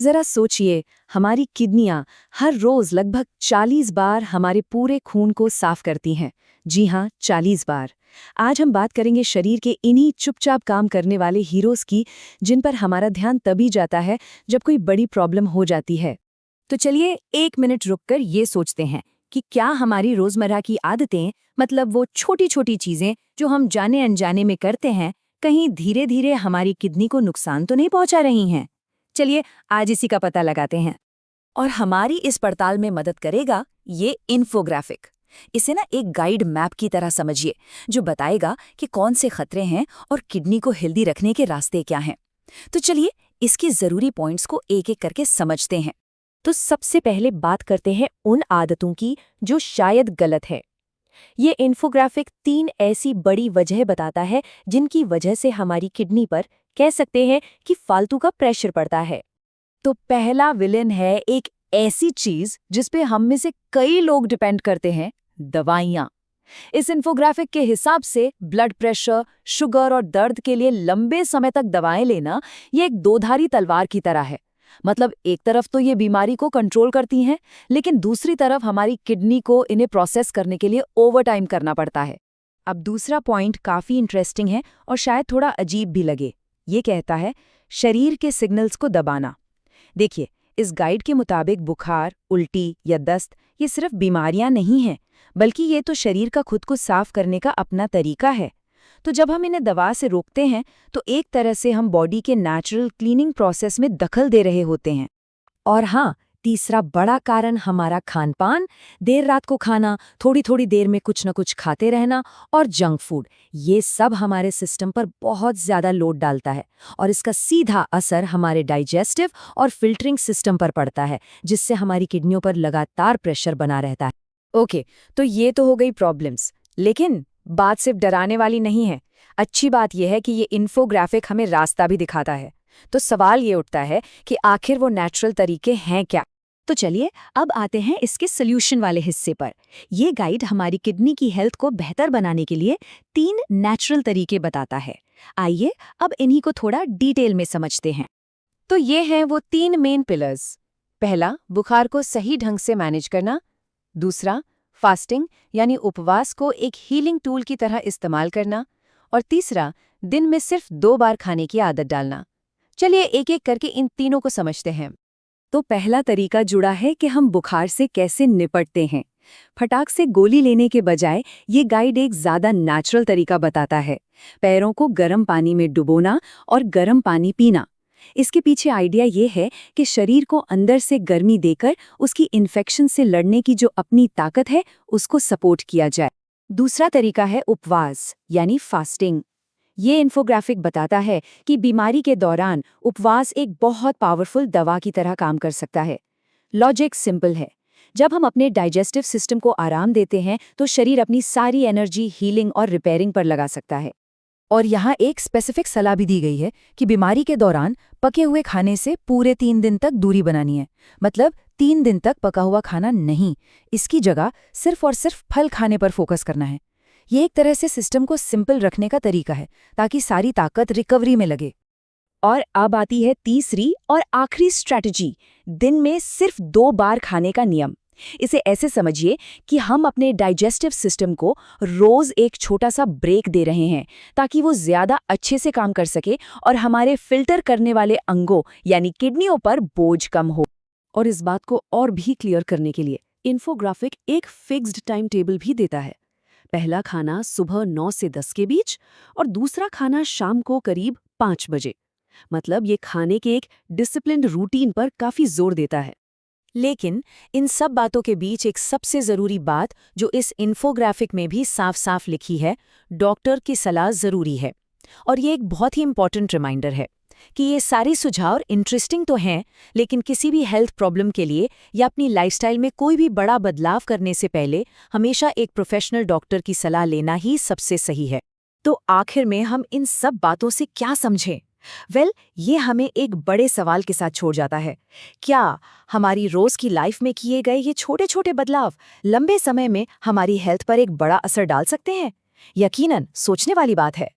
जरा सोचिए, हमारी किडनियां हर रोज लगभग 40 बार हमारे पूरे खून को साफ करती हैं। जी हाँ, 40 बार। आज हम बात करेंगे शरीर के इन्हीं चुपचाप काम करने वाले हीरोज की, जिन पर हमारा ध्यान तभी जाता है जब कोई बड़ी प्रॉब्लम हो जाती है। तो चलिए 1 मिनट रुककर ये सोचते हैं कि क्या हमारी रोजमर्रा की आदतें, मतलब वो छोटी छोटी चीजें जो हम जाने अनजाने में करते हैं, कहीं धीरे धीरे हमारी किडनी को नुकसान तो नहीं पहुंचा रही हैं। चलिए आज इसी का पता लगाते हैं। और हमारी इस पड़ताल में मदद करेगा ये इन्फोग्राफिक। इसे ना एक गाइड मैप की तरह समझिए, जो बताएगा कि कौन से खतरे हैं और किडनी को हेल्दी रखने के रास्ते क्या हैं। तो चलिए इसकी जरूरी पॉइंट्स को एक एक करके समझते हैं। तो सबसे पहले बात करते हैं उन आदतों की जो शायद गलत है। ये इन्फोग्राफिक 3 ऐसी बड़ी वजह बताता है जिनकी वजह से हमारी किडनी पर, कह सकते हैं कि फालतू का प्रेशर पड़ता है। तो पहला विलेन है एक ऐसी चीज जिस पे हम में से कई लोग डिपेंड करते हैं, दवाइयाँ। इस इन्फोग्राफिक के हिसाब से ब्लड प्रेशर, शुगर और दर्द के लिए लंबे समय तक दवाएं लेना ये एक दोधारी तलवार की तरह है। मतलब एक तरफ तो ये बीमारी को कंट्रोल करती हैं, लेकिन दूसरी तरफ हमारी किडनी को इन्हें प्रोसेस करने के लिए ओवरटाइम करना पड़ता है। अब दूसरा पॉइंट काफी इंटरेस्टिंग है और शायद थोड़ा अजीब भी लगे। ये कहता है शरीर के सिग्नल्स को दबाना। देखिए, इस गाइड के मुताबिक बुखार, उल्टी या दस्त ये सिर्फ बीमारियां नहीं हैं, बल्कि ये तो शरीर का खुद को साफ करने का अपना तरीका है। तो जब हम इन्हें दवा से रोकते हैं तो एक तरह से हम बॉडी के नेचुरल क्लीनिंग प्रोसेस में दखल दे रहे होते हैं। और हाँ, तीसरा बड़ा कारण हमारा खानपान, देर रात को खाना, थोड़ी थोड़ी देर में कुछ न कुछ खाते रहना और जंक फूड, ये सब हमारे सिस्टम पर बहुत ज्यादा लोड डालता है और इसका सीधा असर हमारे डाइजेस्टिव और फिल्टरिंग सिस्टम पर पड़ता है, जिससे हमारी किडनियों पर लगातार प्रेशर बना रहता है। ओके, तो ये तो हो गई प्रॉब्लम्स, लेकिन बात सिर्फ डराने वाली नहीं है। अच्छी बात यह है कि ये इन्फोग्राफिक हमें रास्ता भी दिखाता है। तो सवाल ये उठता है कि आखिर वो नेचुरल तरीके हैं क्या? तो चलिए अब आते हैं इसके सोल्यूशन वाले हिस्से पर। ये गाइड हमारी किडनी की हेल्थ को बेहतर बनाने के लिए 3 नेचुरल तरीके बताता है। आइए अब इन्हीं को थोड़ा डिटेल में समझते हैं। तो ये हैं वो 3 मेन पिलर्स। पहला, बुखार को सही ढंग से मैनेज करना। दूसरा, फास्टिंग यानी उपवास को एक हीलिंग टूल की तरह इस्तेमाल करना। और तीसरा, दिन में सिर्फ 2 बार खाने की आदत डालना। चलिए एक एक करके इन तीनों को समझते हैं। तो पहला तरीका जुड़ा है कि हम बुखार से कैसे निपटते हैं। फटाक से गोली लेने के बजाय ये गाइड एक ज्यादा नेचुरल तरीका बताता है। पैरों को गर्म पानी में डुबोना और गर्म पानी पीना। इसके पीछे आइडिया ये है कि शरीर को अंदर से गर्मी देकर उसकी इन्फेक्शन से लड़ने की जो अपनी ताकत है उसको सपोर्ट किया जाए। दूसरा तरीका है उपवास यानी फास्टिंग। ये इन्फोग्राफिक बताता है कि बीमारी के दौरान उपवास एक बहुत पावरफुल दवा की तरह काम कर सकता है। लॉजिक सिंपल है, जब हम अपने डाइजेस्टिव सिस्टम को आराम देते हैं तो शरीर अपनी सारी एनर्जी हीलिंग और रिपेयरिंग पर लगा सकता है। और यहाँ एक स्पेसिफिक सलाह भी दी गई है कि बीमारी के दौरान पके हुए खाने से पूरे 3 दिन तक दूरी बनानी है। मतलब 3 दिन तक पका हुआ खाना नहीं, इसकी जगह सिर्फ और सिर्फ फल खाने पर फोकस करना है। ये एक तरह से सिस्टम को सिंपल रखने का तरीका है ताकि सारी ताकत रिकवरी में लगे। और अब आती है तीसरी और आखिरी स्ट्रैटेजी, दिन में सिर्फ 2 बार खाने का नियम। इसे ऐसे समझिए कि हम अपने डाइजेस्टिव सिस्टम को रोज एक छोटा सा ब्रेक दे रहे हैं ताकि वो ज्यादा अच्छे से काम कर सके और हमारे फिल्टर करने वाले अंगों यानी किडनियों पर बोझ कम हो। और इस बात को और भी क्लियर करने के लिए इन्फोग्राफिक एक फिक्स्ड टाइम टेबल भी देता है। पहला खाना सुबह 9 से 10 के बीच और दूसरा खाना शाम को करीब 5 बजे। मतलब ये खाने के एक डिसिप्लिन्ड रूटीन पर काफी जोर देता है। लेकिन इन सब बातों के बीच एक सबसे जरूरी बात जो इस इन्फोग्राफिक में भी साफ साफ लिखी है, डॉक्टर की सलाह जरूरी है। और ये एक बहुत ही इंपॉर्टेंट रिमाइंडर है कि ये सारे सुझाव इंटरेस्टिंग तो हैं, लेकिन किसी भी हेल्थ प्रॉब्लम के लिए या अपनी लाइफस्टाइल में कोई भी बड़ा बदलाव करने से पहले हमेशा एक प्रोफेशनल डॉक्टर की सलाह लेना ही सबसे सही है। तो आखिर में हम इन सब बातों से क्या समझें? ये हमें एक बड़े सवाल के साथ छोड़ जाता है। क्या हमारी रोज की लाइफ में किए गए ये छोटे छोटे बदलाव लंबे समय में हमारी हेल्थ पर एक बड़ा असर डाल सकते हैं? यकीनन सोचने वाली बात है।